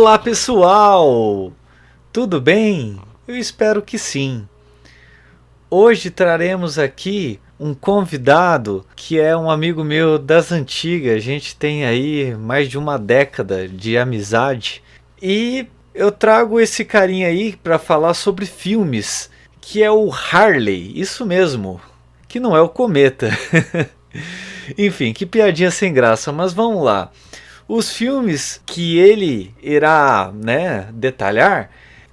Olá pessoal, tudo bem? Eu espero que sim. Hoje traremos aqui um convidado que é um amigo meu das antigas. A gente tem aí mais de uma década de amizade e eu trago esse carinha aí para falar sobre filmes, que é o Harley, isso mesmo, que não é o Cometa. Enfim, que piadinha sem graça, mas vamos lá. Os filmes que ele irá, detalhar,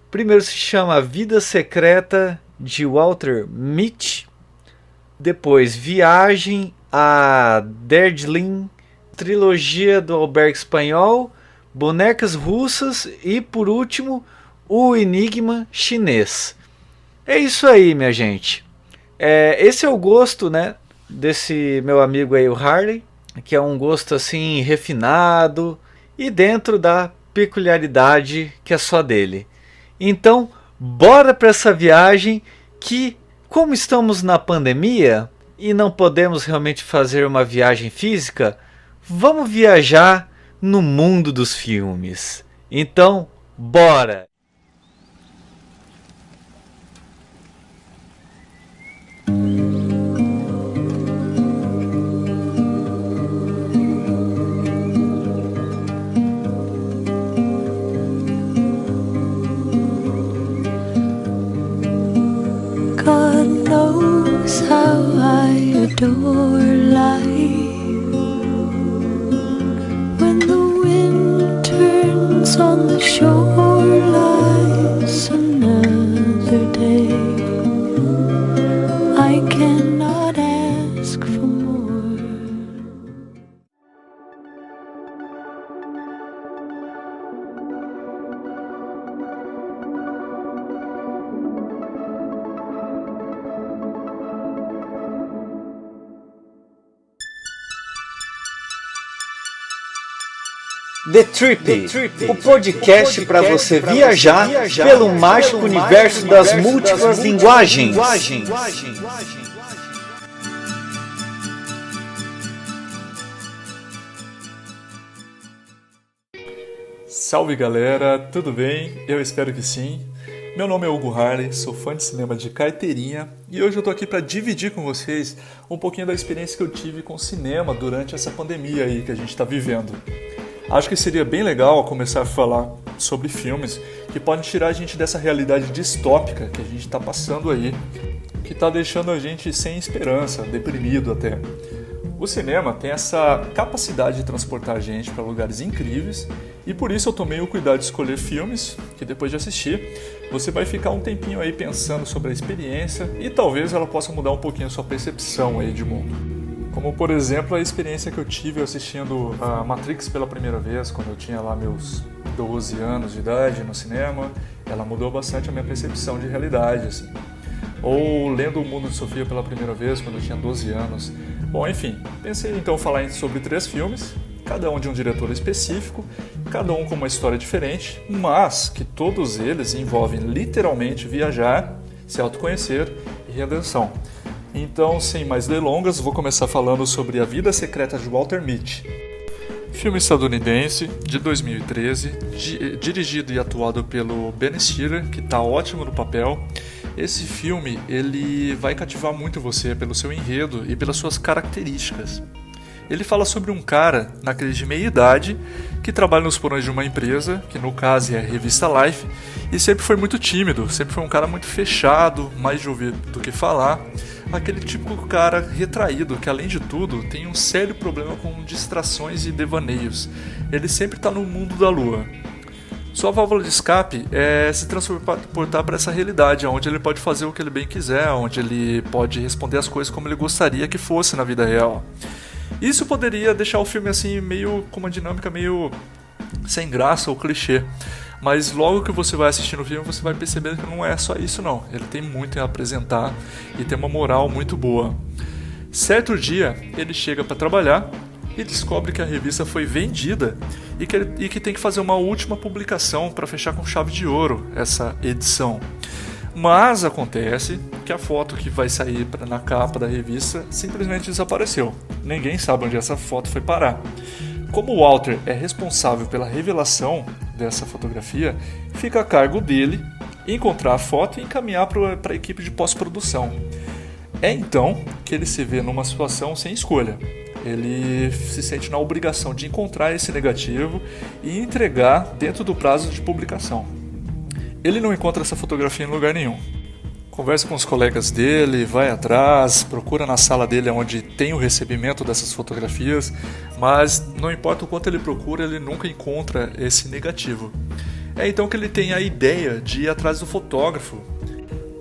primeiro se chama A Vida Secreta de Walter Mitty, depois Viagem a Darjeeling, trilogia do Albergue Espanhol, Bonecas Russas e, por último, O Enigma Chinês. É isso aí, minha gente. Esse é o gosto, desse meu amigo aí, o Harley, que é um gosto assim refinado e dentro da peculiaridade que é só dele. Então, bora para essa viagem que, como estamos na pandemia e não podemos realmente fazer uma viagem física, vamos viajar no mundo dos filmes. Então, bora! God knows how I adore life. When the wind turns on the shore, lies another day. I cannot ask for more. The Trip, o podcast para você viajar pelo mágico universo das múltiplas linguagens. Salve galera, tudo bem? Eu espero que sim. Meu nome é Hugo Harley, sou fã de cinema de carteirinha e hoje eu tô aqui para dividir com vocês um pouquinho da experiência que eu tive com cinema durante essa pandemia aí que a gente está vivendo. Acho que seria bem legal começar a falar sobre filmes que podem tirar a gente dessa realidade distópica que a gente está passando aí, que está deixando a gente sem esperança, deprimido até. O cinema tem essa capacidade de transportar a gente para lugares incríveis e por isso eu tomei o cuidado de escolher filmes que depois de assistir você vai ficar um tempinho aí pensando sobre a experiência e talvez ela possa mudar um pouquinho a sua percepção aí de mundo. Como, por exemplo, a experiência que eu tive assistindo a Matrix pela primeira vez, quando eu tinha lá meus 12 anos de idade no cinema. Ela mudou bastante a minha percepção de realidade, assim. Ou lendo O Mundo de Sofia pela primeira vez, quando eu tinha 12 anos. Bom, enfim, pensei então em falar sobre 3 filmes, cada um de um diretor específico, cada um com uma história diferente, mas que todos eles envolvem literalmente viajar, se autoconhecer e redenção. Então, sem mais delongas, vou começar falando sobre A Vida Secreta de Walter Mitty. Filme estadunidense, de 2013, dirigido e atuado pelo Ben Stiller, que está ótimo no papel. Esse filme ele vai cativar muito você pelo seu enredo e pelas suas características. Ele fala sobre um cara, naquele de meia idade, que trabalha nos porões de uma empresa, que no caso é a revista Life, e sempre foi muito tímido, sempre foi um cara muito fechado, mais de ouvir do que falar. Aquele típico cara retraído, que além de tudo tem um sério problema com distrações e devaneios. Ele sempre está no mundo da lua. Sua válvula de escape é se transportar para essa realidade, onde ele pode fazer o que ele bem quiser, onde ele pode responder as coisas como ele gostaria que fosse na vida real. Isso poderia deixar o filme assim meio com uma dinâmica meio sem graça ou clichê. Mas logo que você vai assistindo o filme, você vai perceber que não é só isso não. Ele tem muito a apresentar e tem uma moral muito boa. Certo dia, ele chega para trabalhar e descobre que a revista foi vendida e que tem que fazer uma última publicação para fechar com chave de ouro essa edição. Mas acontece que a foto que vai sair na capa da revista simplesmente desapareceu. Ninguém sabe onde essa foto foi parar. Como o Walter é responsável pela revelação dessa fotografia fica a cargo dele encontrar a foto e encaminhar para a equipe de pós-produção. É então que ele se vê numa situação sem escolha. Ele se sente na obrigação de encontrar esse negativo e entregar dentro do prazo de publicação. Ele não encontra essa fotografia em lugar nenhum. Conversa com os colegas dele, vai atrás, procura na sala dele onde tem o recebimento dessas fotografias, mas não importa o quanto ele procura, ele nunca encontra esse negativo. É então que ele tem a ideia de ir atrás do fotógrafo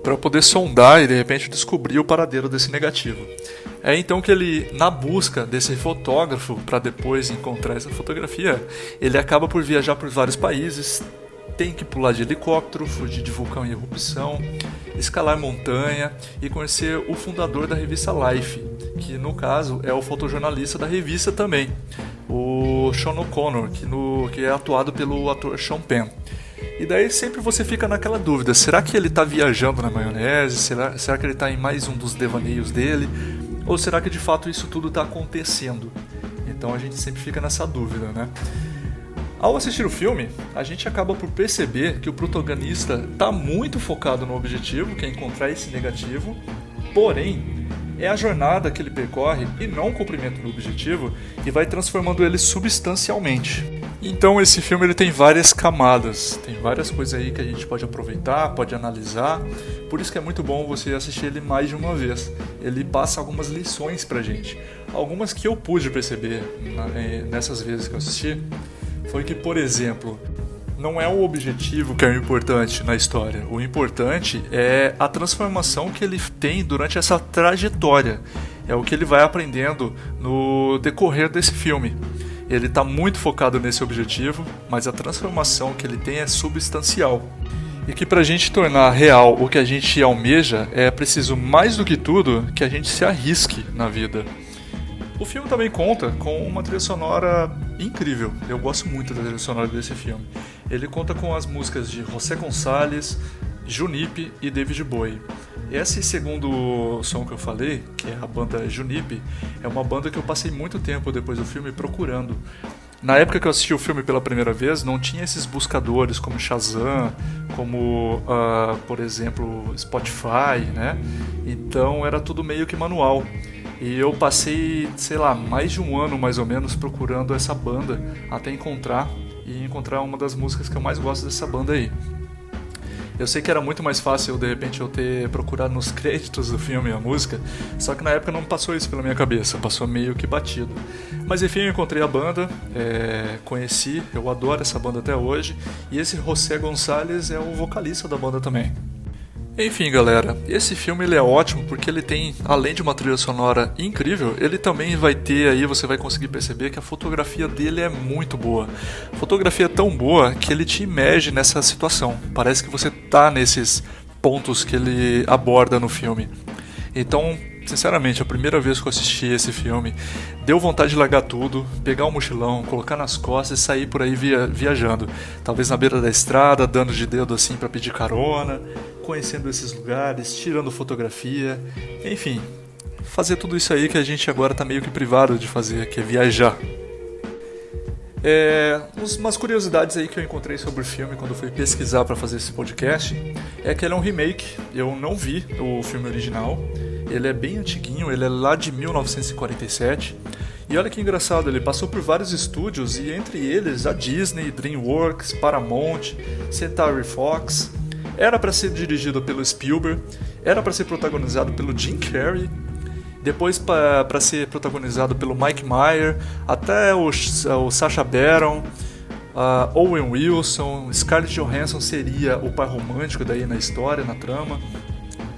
para poder sondar e de repente descobrir o paradeiro desse negativo. É então que ele, na busca desse fotógrafo para depois encontrar essa fotografia, ele acaba por viajar por vários países, tem que pular de helicóptero, fugir de vulcão em erupção, escalar montanha e conhecer o fundador da revista Life, que no caso é o fotojornalista da revista também, o Sean O'Connor, que é atuado pelo ator Sean Penn. E daí sempre você fica naquela dúvida, será que ele está viajando na maionese? Será que ele está em mais um dos devaneios dele? Ou será que de fato isso tudo está acontecendo? Então a gente sempre fica nessa dúvida, né? Ao assistir o filme, a gente acaba por perceber que o protagonista está muito focado no objetivo, que é encontrar esse negativo, porém, é a jornada que ele percorre e não o cumprimento do objetivo que vai transformando ele substancialmente. Então esse filme ele tem várias camadas, tem várias coisas aí que a gente pode aproveitar, pode analisar, por isso que é muito bom você assistir ele mais de uma vez. Ele passa algumas lições pra gente, algumas que eu pude perceber nessas vezes que eu assisti. Foi que, por exemplo, não é o objetivo que é o importante na história. O importante é a transformação que ele tem durante essa trajetória. É o que ele vai aprendendo no decorrer desse filme. Ele está muito focado nesse objetivo, mas a transformação que ele tem é substancial. E que para a gente tornar real o que a gente almeja, é preciso mais do que tudo que a gente se arrisque na vida. O filme também conta com uma trilha sonora incrível. Eu gosto muito da trilha sonora desse filme. Ele conta com as músicas de José Gonçalves, Junipe e David Bowie. Esse segundo som que eu falei, que é a banda Junipe, é uma banda que eu passei muito tempo depois do filme procurando. Na época que eu assisti o filme pela primeira vez, não tinha esses buscadores como Shazam, como, por exemplo, Spotify, né? Então era tudo meio que manual. E eu passei, sei lá, mais de um ano mais ou menos procurando essa banda até encontrar uma das músicas que eu mais gosto dessa banda aí. Eu sei que era muito mais fácil de repente eu ter procurado nos créditos do filme a música, só que na época não passou isso pela minha cabeça, passou meio que batido. Mas enfim, eu encontrei a banda, conheci, eu adoro essa banda até hoje, e esse José Gonçalves é o vocalista da banda também. Enfim, galera, esse filme ele é ótimo porque ele tem, além de uma trilha sonora incrível, ele também vai ter aí, você vai conseguir perceber que a fotografia dele é muito boa. A fotografia é tão boa que ele te imerge nessa situação. Parece que você tá nesses pontos que ele aborda no filme. Então, sinceramente, a primeira vez que eu assisti esse filme, deu vontade de largar tudo, pegar um mochilão, colocar nas costas e sair por aí viajando. Talvez na beira da estrada, dando de dedo assim para pedir carona, conhecendo esses lugares, tirando fotografia, enfim, fazer tudo isso aí que a gente agora tá meio que privado de fazer, que é viajar. Umas curiosidades aí que eu encontrei sobre o filme quando fui pesquisar para fazer esse podcast é que ele é um remake. Eu não vi o filme original, ele é bem antiguinho, ele é lá de 1947. E olha que engraçado, ele passou por vários estúdios e entre eles a Disney, DreamWorks, Paramount, Century Fox. Era para ser dirigido pelo Spielberg, era para ser protagonizado pelo Jim Carrey, depois para ser protagonizado pelo Mike Myers, até o Sacha Baron, Owen Wilson, Scarlett Johansson seria o par romântico daí na história, na trama.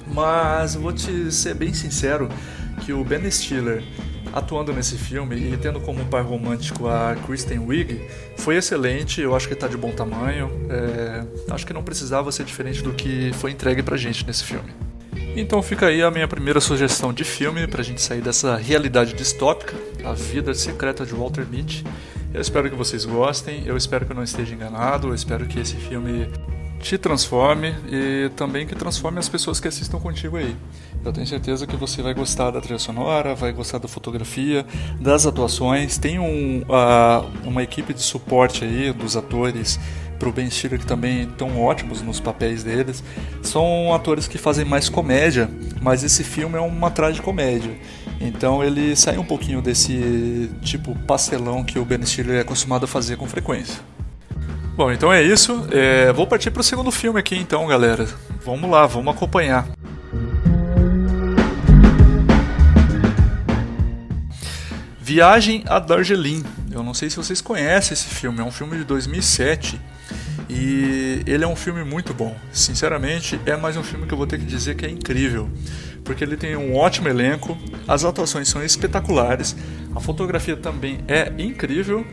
Mas vou te ser bem sincero que o Ben Stiller atuando nesse filme e tendo como par romântico a Kristen Wiig foi excelente, eu acho que está de bom tamanho, acho que não precisava ser diferente do que foi entregue pra gente nesse filme. Então fica aí a minha primeira sugestão de filme pra gente sair dessa realidade distópica, A Vida Secreta de Walter Mitty. Eu espero que vocês gostem, eu espero que eu não esteja enganado, eu espero que esse filme te transforme e também que transforme as pessoas que assistam contigo aí. Eu tenho certeza que você vai gostar da trilha sonora, vai gostar da fotografia, das atuações. Tem uma equipe de suporte aí dos atores pro Ben Stiller, que também estão ótimos nos papéis deles. São atores que fazem mais comédia, mas esse filme é uma tragicomédia. Então ele sai um pouquinho desse tipo pastelão que o Ben Stiller é acostumado a fazer com frequência. Bom, então é isso. Vou partir pro segundo filme aqui então, galera. Vamos lá, vamos acompanhar. Viagem a Darjeeling. Eu não sei se vocês conhecem esse filme, é um filme de 2007 e ele é um filme muito bom. Sinceramente, é mais um filme que eu vou ter que dizer que é incrível, porque ele tem um ótimo elenco, as atuações são espetaculares, a fotografia também é incrível,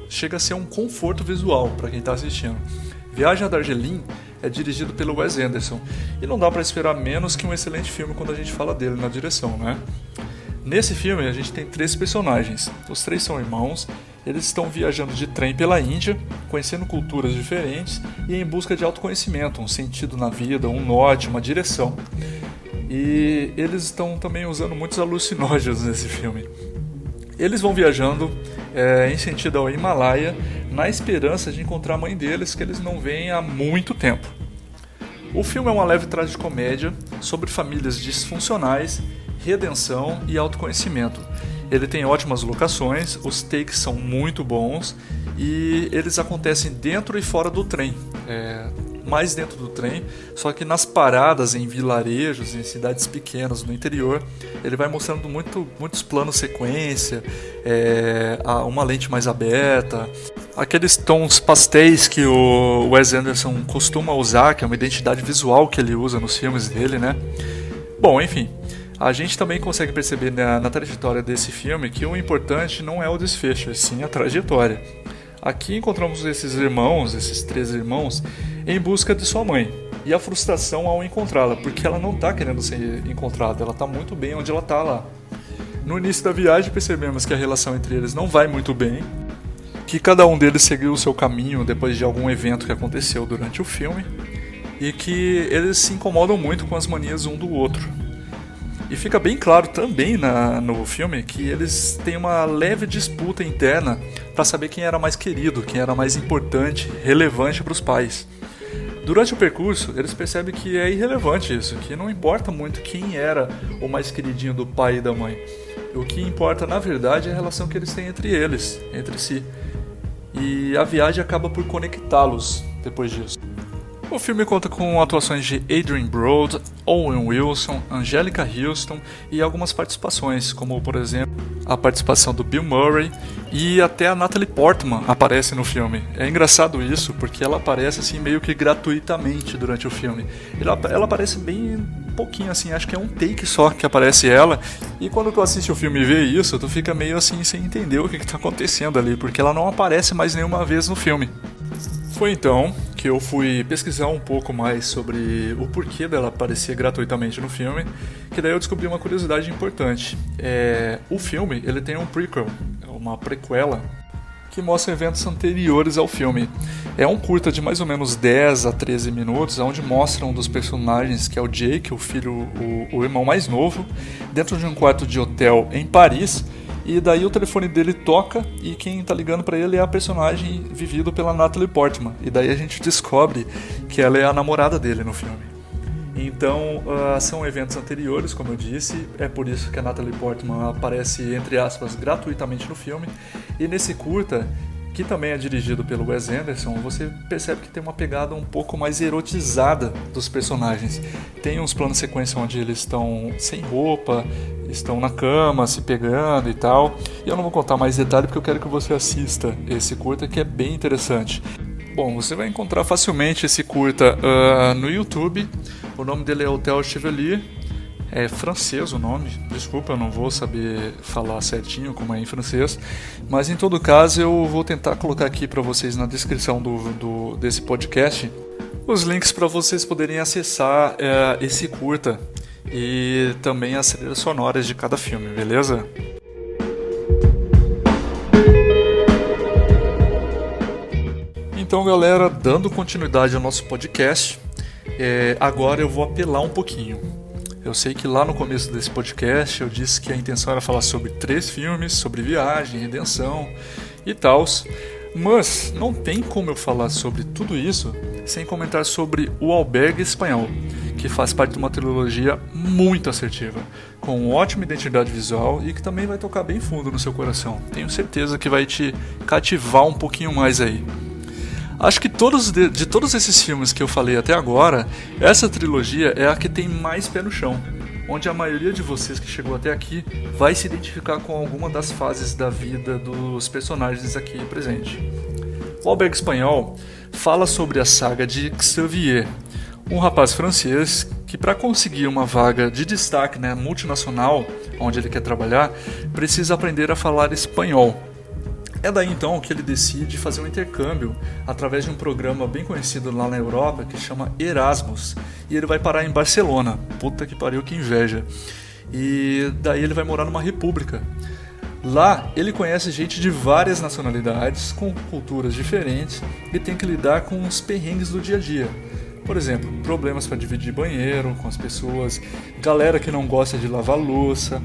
chega a ser um conforto visual para quem está assistindo. Viagem a Darjeeling é dirigido pelo Wes Anderson e não dá para esperar menos que um excelente filme quando a gente fala dele na direção, né? Nesse filme a gente tem 3 personagens, os 3 são irmãos, eles estão viajando de trem pela Índia, conhecendo culturas diferentes e em busca de autoconhecimento, um sentido na vida, um norte, uma direção. E eles estão também usando muitos alucinógenos nesse filme. Eles vão viajando em sentido ao Himalaia, na esperança de encontrar a mãe deles, que eles não veem há muito tempo. O filme é uma leve tragicomédia sobre famílias disfuncionais, redenção e autoconhecimento. Ele tem ótimas locações, os takes são muito bons e eles acontecem dentro e fora do trem. Mais dentro do trem, só que nas paradas em vilarejos, em cidades pequenas no interior, ele vai mostrando muitos planos sequência, uma lente mais aberta, aqueles tons pastéis que o Wes Anderson costuma usar, que é uma identidade visual que ele usa nos filmes dele, né? Bom, enfim, a gente também consegue perceber na trajetória desse filme que o importante não é o desfecho, e sim a trajetória. Aqui encontramos esses 3 irmãos, em busca de sua mãe, e a frustração ao encontrá-la, porque ela não está querendo ser encontrada, ela está muito bem onde ela está lá. No início da viagem percebemos que a relação entre eles não vai muito bem, que cada um deles seguiu o seu caminho depois de algum evento que aconteceu durante o filme, e que eles se incomodam muito com as manias um do outro. E fica bem claro também no filme que eles têm uma leve disputa interna para saber quem era mais querido, quem era mais importante, relevante para os pais. Durante o percurso, eles percebem que é irrelevante isso, que não importa muito quem era o mais queridinho do pai e da mãe. O que importa, na verdade, é a relação que eles têm entre eles, entre si. E a viagem acaba por conectá-los depois disso. O filme conta com atuações de Adrien Brody, Owen Wilson, Angélica Houston e algumas participações, como por exemplo a participação do Bill Murray e até a Natalie Portman aparece no filme. É engraçado isso porque ela aparece assim meio que gratuitamente durante o filme. Ela aparece bem pouquinho assim, acho que é um take só que aparece ela, e quando tu assiste o filme e vê isso, tu fica meio assim sem entender o que está acontecendo ali, porque ela não aparece mais nenhuma vez no filme. Foi então que eu fui pesquisar um pouco mais sobre o porquê dela aparecer gratuitamente no filme, que daí eu descobri uma curiosidade importante. O filme ele tem um prequel, uma prequela, que mostra eventos anteriores ao filme. É um curta de mais ou menos 10 a 13 minutos, onde mostra um dos personagens, que é o Jake, o irmão mais novo, dentro de um quarto de hotel em Paris. E daí o telefone dele toca e quem tá ligando pra ele é a personagem vivida pela Natalie Portman. E daí a gente descobre que ela é a namorada dele no filme. Então são eventos anteriores, como eu disse, é por isso que a Natalie Portman aparece, entre aspas, gratuitamente no filme. E nesse curta, que também é dirigido pelo Wes Anderson, você percebe que tem uma pegada um pouco mais erotizada dos personagens. Tem uns planos de sequência onde eles estão sem roupa, estão na cama, se pegando e tal. E eu não vou contar mais detalhes porque eu quero que você assista esse curta, que é bem interessante. Bom, você vai encontrar facilmente esse curta no YouTube. O nome dele é Hotel Chevalier. É francês o nome, desculpa, eu não vou saber falar certinho como é em francês, mas em todo caso eu vou tentar colocar aqui para vocês na descrição desse podcast os links para vocês poderem acessar esse curta e também as trilhas sonoras de cada filme, beleza? Então galera, dando continuidade ao nosso podcast, agora eu vou apelar um pouquinho. Eu sei que lá no começo desse podcast eu disse que a intenção era falar sobre 3 filmes, sobre viagem, redenção e tals, Mas não tem como eu falar sobre tudo isso sem comentar sobre O Albergue Espanhol, que faz parte de uma trilogia muito assertiva, com ótima identidade visual e que também vai tocar bem fundo no seu coração. Tenho certeza que vai te cativar um pouquinho mais aí. Acho que de todos esses filmes que eu falei até agora, essa trilogia é a que tem mais pé no chão, onde a maioria de vocês que chegou até aqui vai se identificar com alguma das fases da vida dos personagens aqui presentes. O Albergue Espanhol fala sobre a saga de Xavier, um rapaz francês que, para conseguir uma vaga de destaque na multinacional onde ele quer trabalhar, precisa aprender a falar espanhol. É daí então que ele decide fazer um intercâmbio através de um programa bem conhecido lá na Europa que chama Erasmus, e ele vai parar em Barcelona. Puta que pariu, que inveja. E daí ele vai morar numa república. Lá ele conhece gente de várias nacionalidades, com culturas diferentes, e tem que lidar com os perrengues do dia a dia. Por exemplo, problemas para dividir banheiro com as pessoas, galera que não gosta de lavar louça,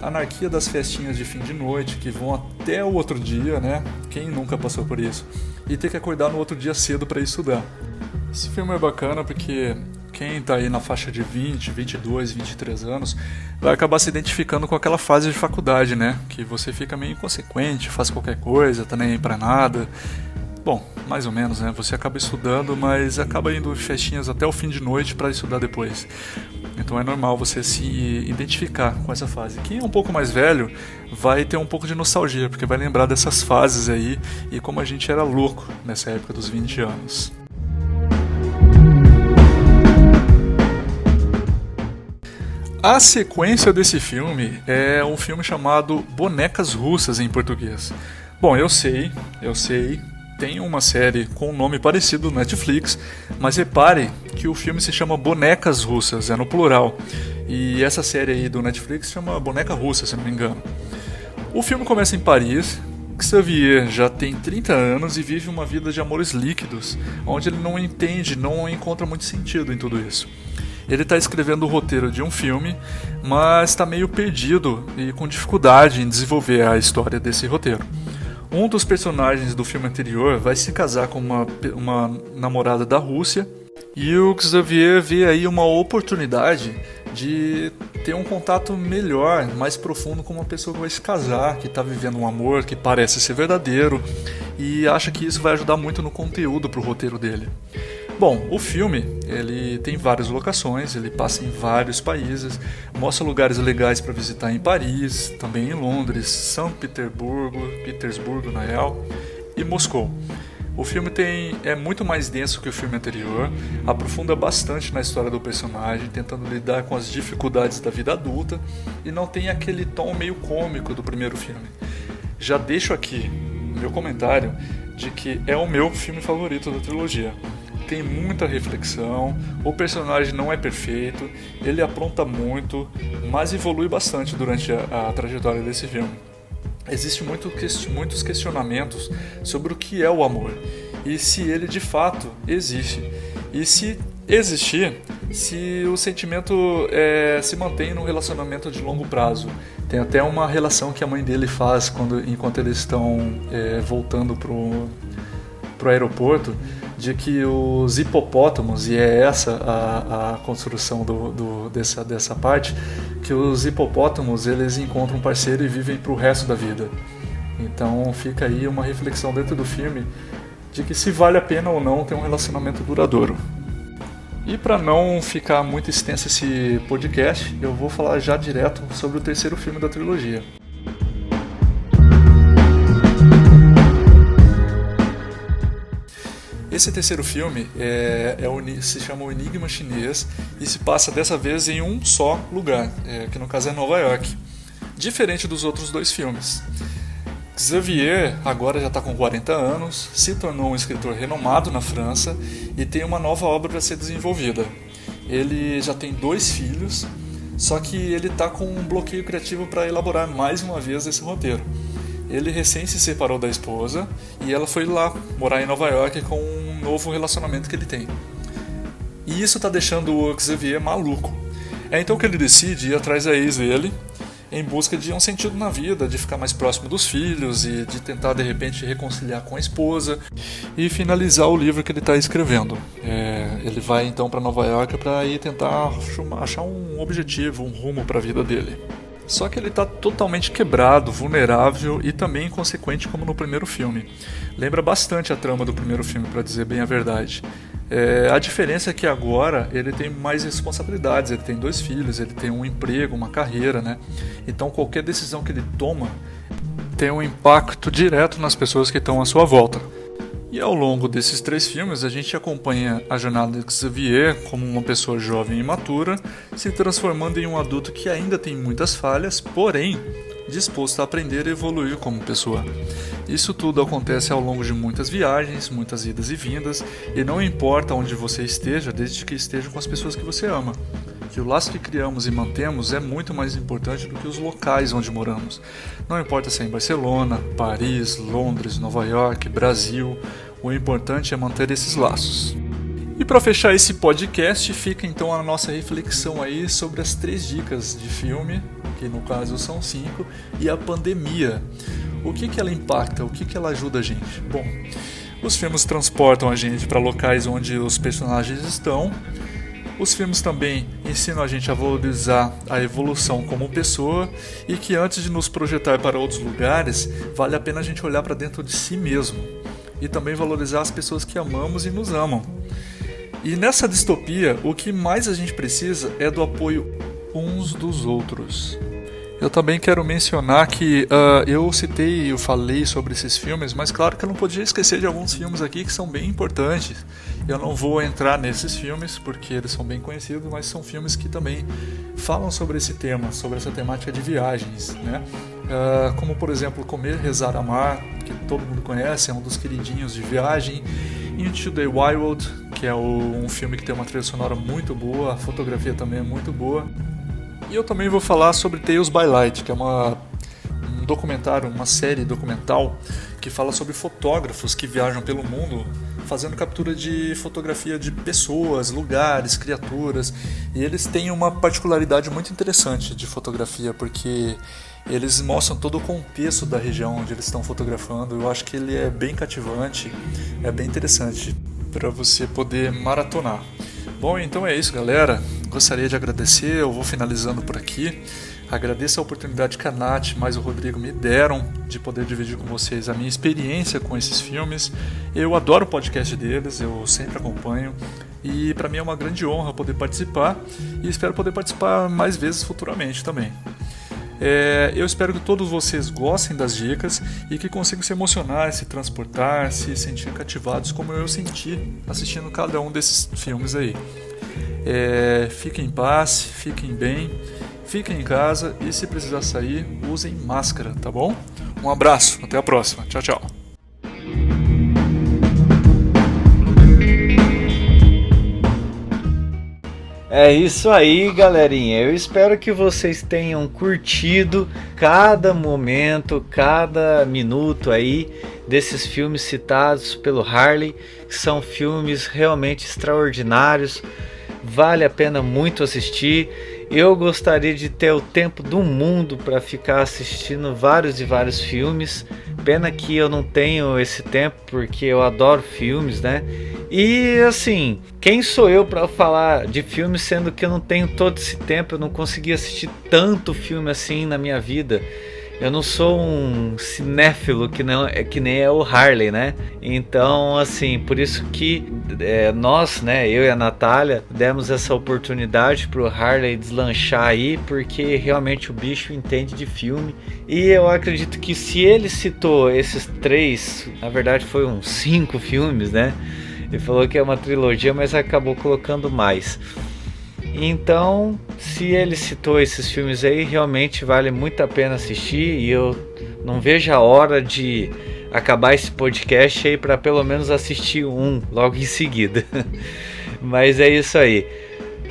anarquia das festinhas de fim de noite que vão até o outro dia, né? Quem nunca passou por isso? E ter que acordar no outro dia cedo para estudar. Esse filme é bacana porque quem tá aí na faixa de 20, 22, 23 anos vai acabar se identificando com aquela fase de faculdade, né? Que você fica meio inconsequente, faz qualquer coisa, tá nem aí pra nada. Bom, mais ou menos, né? Você acaba estudando, mas acaba indo em festinhas até o fim de noite para estudar depois. Então é normal você se identificar com essa fase. Quem é um pouco mais velho vai ter um pouco de nostalgia, porque vai lembrar dessas fases aí e como a gente era louco nessa época dos 20 anos. A sequência desse filme é um filme chamado Bonecas Russas em português. Bom, eu sei, tem uma série com um nome parecido no Netflix, mas repare que o filme se chama Bonecas Russas, é no plural. E essa série aí do Netflix chama Boneca Russa, se não me engano. O filme começa em Paris. Xavier já tem 30 anos e vive uma vida de amores líquidos, onde ele não encontra muito sentido em tudo isso. Ele está escrevendo o roteiro de um filme, mas está meio perdido e com dificuldade em desenvolver a história desse roteiro. Um dos personagens do filme anterior vai se casar com uma namorada da Rússia, e o Xavier vê aí uma oportunidade de ter um contato melhor, mais profundo com uma pessoa que vai se casar, que está vivendo um amor que parece ser verdadeiro, e acha que isso vai ajudar muito no conteúdo para o roteiro dele. Bom, o filme ele tem várias locações, ele passa em vários países, mostra lugares legais para visitar em Paris, também em Londres, São Petersburgo na real, e Moscou. O filme é muito mais denso que o filme anterior, aprofunda bastante na história do personagem, tentando lidar com as dificuldades da vida adulta, e não tem aquele tom meio cômico do primeiro filme. Já deixo aqui meu comentário de que é o meu filme favorito da trilogia. Tem muita reflexão, o personagem não é perfeito, ele apronta muito, mas evolui bastante durante a trajetória desse filme. Existem muitos questionamentos sobre o que é o amor e se ele de fato existe. E se existir, se o sentimento se mantém num relacionamento de longo prazo. Tem até uma relação que a mãe dele faz enquanto eles estão voltando pro aeroporto, de que os hipopótamos, e é essa a construção dessa parte, que os hipopótamos eles encontram um parceiro e vivem para o resto da vida. Então fica aí uma reflexão dentro do filme de que se vale a pena ou não ter um relacionamento duradouro. E para não ficar muito extenso esse podcast, eu vou falar já direto sobre o terceiro filme da trilogia. Esse terceiro filme se chama O Enigma Chinês e se passa dessa vez em um só lugar, que no caso é Nova York, diferente dos outros dois filmes. Xavier agora já está com 40 anos, se tornou um escritor renomado na França e tem uma nova obra para ser desenvolvida. Ele já tem 2 filhos, só que ele está com um bloqueio criativo para elaborar mais uma vez esse roteiro. Ele recém se separou da esposa e ela foi lá morar em Nova York com um novo relacionamento que ele tem. E isso está deixando o Xavier maluco. É então que ele decide ir atrás da ex dele, em busca de um sentido na vida, de ficar mais próximo dos filhos e de tentar de repente reconciliar com a esposa e finalizar o livro que ele está escrevendo. Ele vai então para Nova York para ir tentar achar um objetivo, um rumo para a vida dele. Só que ele está totalmente quebrado, vulnerável e também inconsequente como no primeiro filme. Lembra bastante a trama do primeiro filme, para dizer bem a verdade. A diferença é que agora ele tem mais responsabilidades, ele tem 2 filhos, ele tem um emprego, uma carreira, né? Então qualquer decisão que ele toma tem um impacto direto nas pessoas que estão à sua volta. E ao longo desses 3 filmes a gente acompanha a jornada de Xavier como uma pessoa jovem e imatura, se transformando em um adulto que ainda tem muitas falhas, porém disposto a aprender e evoluir como pessoa. Isso tudo acontece ao longo de muitas viagens, muitas idas e vindas, e não importa onde você esteja, desde que esteja com as pessoas que você ama. Que o laço que criamos e mantemos é muito mais importante do que os locais onde moramos. Não importa se é em Barcelona, Paris, Londres, Nova York, Brasil, o importante é manter esses laços. E para fechar esse podcast, fica então a nossa reflexão aí sobre as 3 dicas de filme, que no caso são 5, e a pandemia. O que ela impacta? O que ela ajuda a gente? Bom, os filmes transportam a gente para locais onde os personagens estão. Os filmes também ensinam a gente a valorizar a evolução como pessoa e que antes de nos projetar para outros lugares, vale a pena a gente olhar para dentro de si mesmo e também valorizar as pessoas que amamos e nos amam. E nessa distopia, o que mais a gente precisa é do apoio uns dos outros. Eu também quero mencionar que eu falei sobre esses filmes, mas claro que eu não podia esquecer de alguns filmes aqui que são bem importantes. Eu não vou entrar nesses filmes porque eles são bem conhecidos, mas são filmes que também falam sobre esse tema, sobre essa temática de viagens, né? Como por exemplo Comer, Rezar, Amar, que todo mundo conhece, é um dos queridinhos de viagem. Into the Wild, que é um filme que tem uma trilha sonora muito boa, a fotografia também é muito boa. E eu também vou falar sobre Tales by Light, que é um documentário, uma série documental que fala sobre fotógrafos que viajam pelo mundo fazendo captura de fotografia de pessoas, lugares, criaturas. E eles têm uma particularidade muito interessante de fotografia, porque eles mostram todo o contexto da região onde eles estão fotografando. Eu acho que ele é bem cativante, é bem interessante para você poder maratonar. Bom, então é isso, galera. Gostaria de agradecer, eu vou finalizando por aqui. Agradeço a oportunidade que a Nath mais o Rodrigo me deram de poder dividir com vocês a minha experiência com esses filmes. Eu adoro o podcast deles, eu sempre acompanho. E para mim é uma grande honra poder participar e espero poder participar mais vezes futuramente também. Eu espero que todos vocês gostem das dicas e que consigam se emocionar, se transportar, se sentir cativados como eu senti assistindo cada um desses filmes aí. Fiquem em paz, fiquem bem, fiquem em casa e se precisar sair, usem máscara, tá bom? Um abraço, até a próxima, tchau, tchau. É isso aí, galerinha. Eu espero que vocês tenham curtido cada momento, cada minuto aí desses filmes citados pelo Harley, que são filmes realmente extraordinários. Vale a pena muito assistir. Eu gostaria de ter o tempo do mundo para ficar assistindo vários e vários filmes. Pena que eu não tenho esse tempo, porque eu adoro filmes, né? E assim, quem sou eu para falar de filmes, sendo que eu não tenho todo esse tempo, eu não consegui assistir tanto filme assim na minha vida. Eu não sou um cinéfilo que nem é o Harley, né? Então, assim, por isso que nós, né, eu e a Natália, demos essa oportunidade pro Harley deslanchar aí, porque realmente o bicho entende de filme. E eu acredito que se ele citou esses 3, na verdade foi uns 5 filmes, né? Ele falou que é uma trilogia, mas acabou colocando mais. Então, se ele citou esses filmes aí, realmente vale muito a pena assistir. E eu não vejo a hora de acabar esse podcast aí para pelo menos assistir um logo em seguida. Mas é isso aí.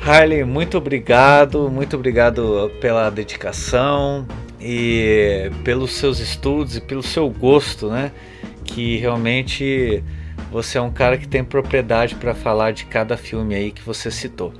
Harley, muito obrigado pela dedicação e pelos seus estudos e pelo seu gosto, né? Que realmente você é um cara que tem propriedade para falar de cada filme aí que você citou.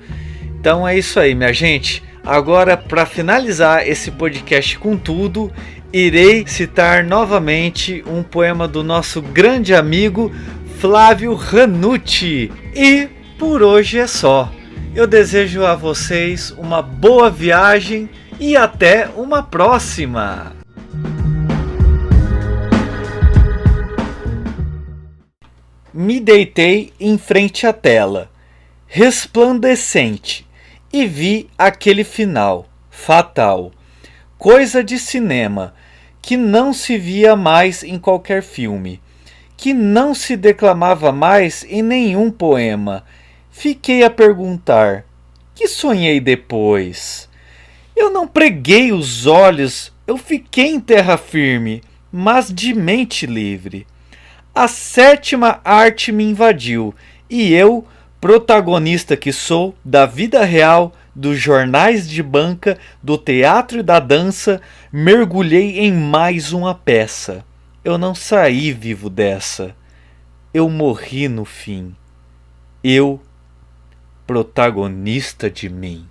Então é isso aí, minha gente. Agora, para finalizar esse podcast com tudo, irei citar novamente um poema do nosso grande amigo Flávio Ranucci. E por hoje é só. Eu desejo a vocês uma boa viagem e até uma próxima! Me deitei em frente à tela, resplandecente, e vi aquele final, fatal, coisa de cinema, que não se via mais em qualquer filme, que não se declamava mais em nenhum poema. Fiquei a perguntar, que sonhei depois? Eu não preguei os olhos, eu fiquei em terra firme, mas de mente livre. A sétima arte me invadiu, e eu, protagonista que sou da vida real, dos jornais de banca, do teatro e da dança, mergulhei em mais uma peça. Eu não saí vivo dessa. Eu morri no fim. Eu, protagonista de mim.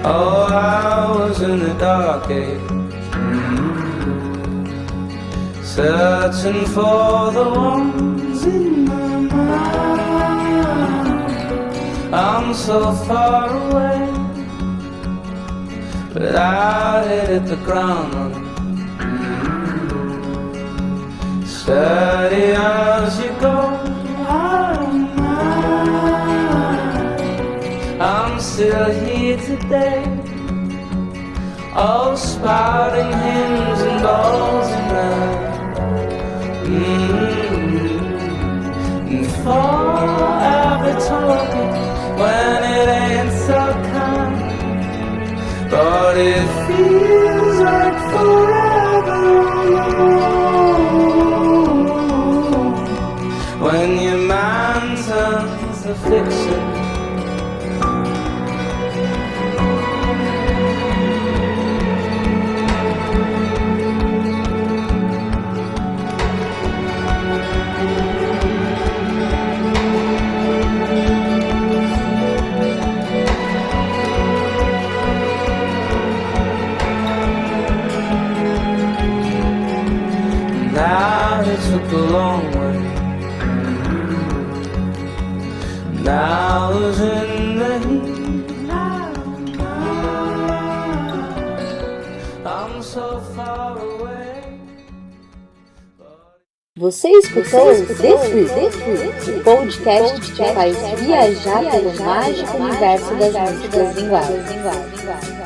Oh, I was in the dark age, searching for the ones in my mind. I'm so far away, but I hit the ground running, steady as you go. I'm still here today, all spouting hymns and balls and and forever talking when it ain't so kind, but it feels like forever when your mind turns to fiction. Now it took a long way. Now I was in the heat. I'm so far away. Você escutou Desfruto, o podcast que te faz viajar pelo mágico universo das músicas em inglês.